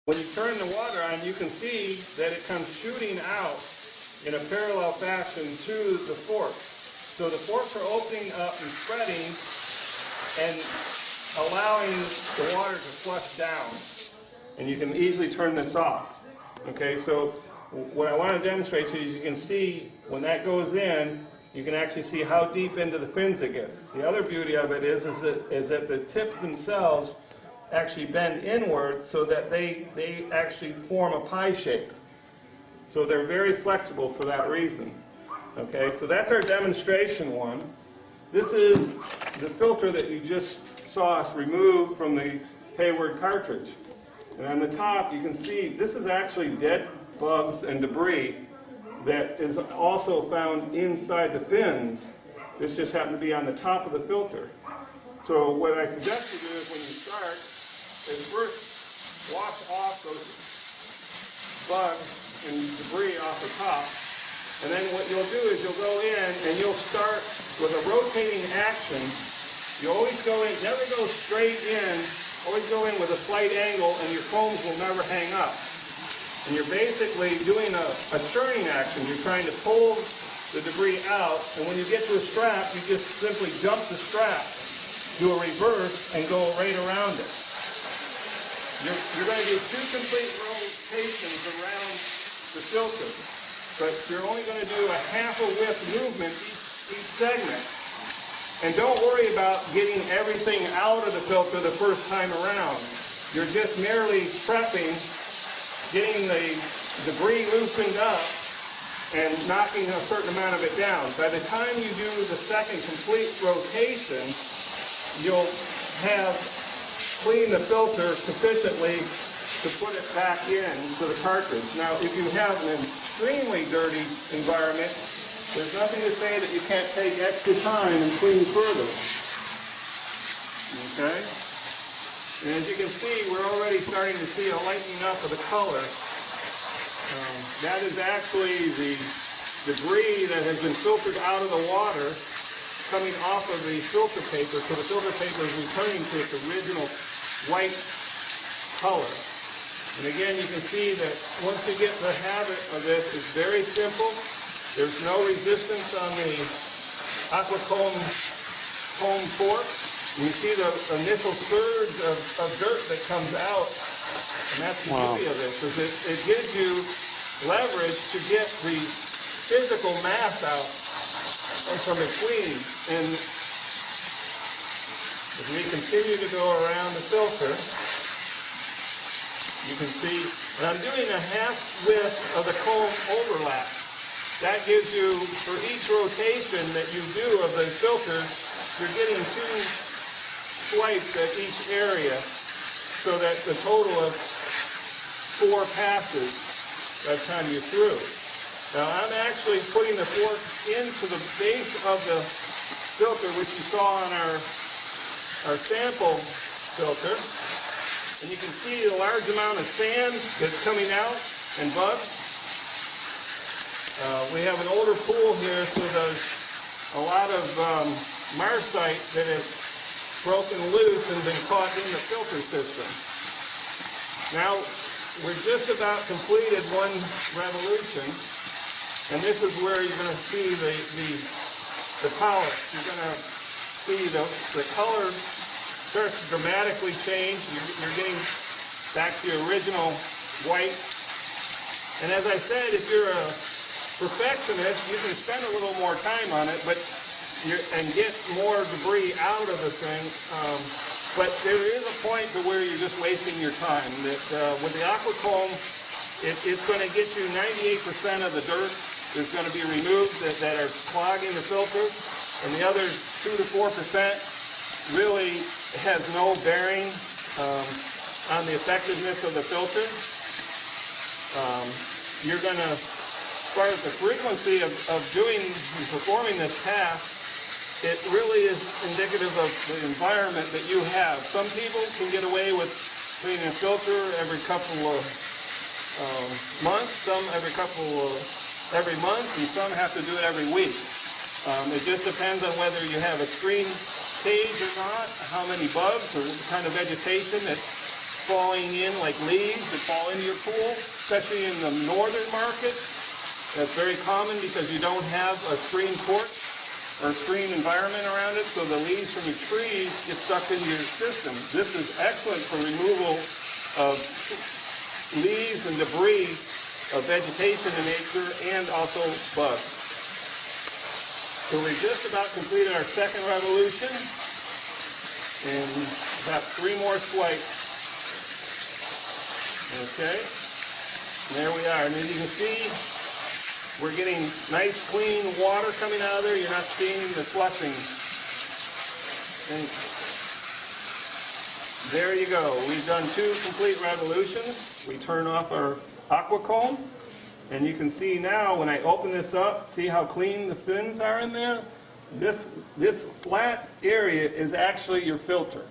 When you turn the water on, you can see that it comes shooting out in a parallel fashion to the forks. So the forks are opening up and spreading and allowing the water to flush down. And you can easily turn this off. Okay, so what I want to demonstrate to you, you can see when that goes in, you can actually see how deep into the fins it gets. The other beauty of it is that the tips themselves actually bend inward so that they actually form a pie shape. So they're very flexible for that reason. Okay, so that's our demonstration one. This is the filter that you just saw us remove from the Hayward cartridge. And on the top you can see this is actually dead bugs and debris that is also found inside the fins. This just happened to be on the top of the filter. So what I suggest you do is when you start is first wash off those bugs and debris off the top, and then what you'll do is you'll go in and you'll start with a rotating action. You always go in, never go straight in, always go in with a slight angle and your combs will never hang up. And you're basically doing a churning action. You're trying to pull the debris out, and when you get to a strap, you just simply dump the strap, do a reverse, and go right around it. You're going to do 2 complete rotations around the filter, but you're only going to do a half a width movement each segment. And don't worry about getting everything out of the filter the first time around. You're just merely prepping, getting the debris loosened up, and knocking a certain amount of it down. By the time you do the second complete rotation, you'll have cleaned the filter sufficiently to put it back into the cartridge. Now, if you have an extremely dirty environment, there's nothing to say that you can't take extra time and clean further. Okay? And as you can see, we're already starting to see a lightening up of the color. That is actually the debris that has been filtered out of the water coming off of the filter paper, so the filter paper is returning to its original white color. And again, you can see that once you get the habit of this, it's very simple. There's no resistance on the Aqua-Comb comb fork. You see the initial surge of dirt that comes out, and that's the beauty of this, is it gives you leverage to get the physical mass out from between. And as we continue to go around the filter, you can see, and I'm doing a half width of the comb overlap. That gives you, for each rotation that you do of the filter, you're getting 2 swipes at each area, so that the total of 4 passes by the time you're through. Now I'm actually putting the fork into the base of the filter, which you saw on our sample filter, and you can see the large amount of sand that's coming out and bugs. We have an older pool here, so there's a lot of marcite that has broken loose and been caught in the filter system. Now, we're just about completed 1 revolution, and this is where you're going to see the polish. You're going to see the color starts to dramatically change. You're getting back to your original white. And as I said, if you're a perfectionist, you can spend a little more time on it, and get more debris out of the thing. But there is a point to where you're just wasting your time. That with the Aqua-Comb, it's going to get you 98% of the dirt is going to be removed that are clogging the filter, and the other 2 to 4% really has no bearing on the effectiveness of the filter. You're going to, as far as the frequency of performing this task, it really is indicative of the environment that you have. Some people can get away with cleaning a filter every couple of months, some every month, and some have to do it every week. It just depends on whether you have a screen cage or not, how many bugs or what kind of vegetation that's falling in like leaves that fall into your pool, especially in the northern market. That's very common because you don't have a screened porch or a screened environment around it, so the leaves from your trees get sucked into your system. This is excellent for removal of leaves and debris of vegetation in nature and also bugs. So we've just about completed our second revolution, and we've got 3 more swipes. Okay, and there we are. And as you can see, we're getting nice clean water coming out of there. You're not seeing the flushing. And there you go. We've done 2 complete revolutions. We turn off our Aqua-Comb. And you can see now when I open this up, see how clean the fins are in there? This flat area is actually your filter.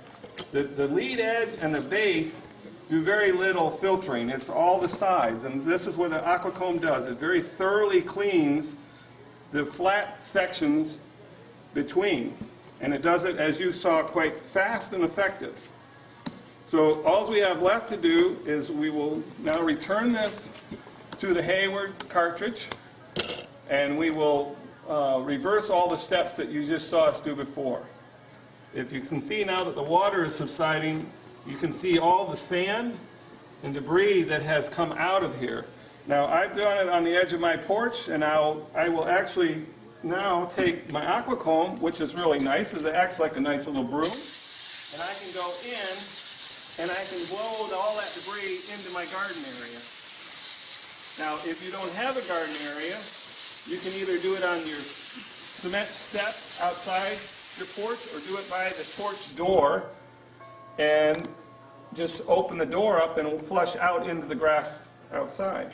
The lead edge and the base do very little filtering. It's all the sides. And this is what the Aqua-Comb does. It very thoroughly cleans the flat sections between. And it does it, as you saw, quite fast and effective. So all we have left to do is we will now return this to the Hayward cartridge, and we will reverse all the steps that you just saw us do before. If you can see now that the water is subsiding, you can see all the sand and debris that has come out of here. Now I've done it on the edge of my porch, and I will actually now take my Aqua-Comb, which is really nice, it acts like a nice little broom, and I can go in and I can blow all that debris into my garden area. Now, if you don't have a garden area, you can either do it on your cement step outside your porch or do it by the porch door and just open the door up and it will flush out into the grass outside.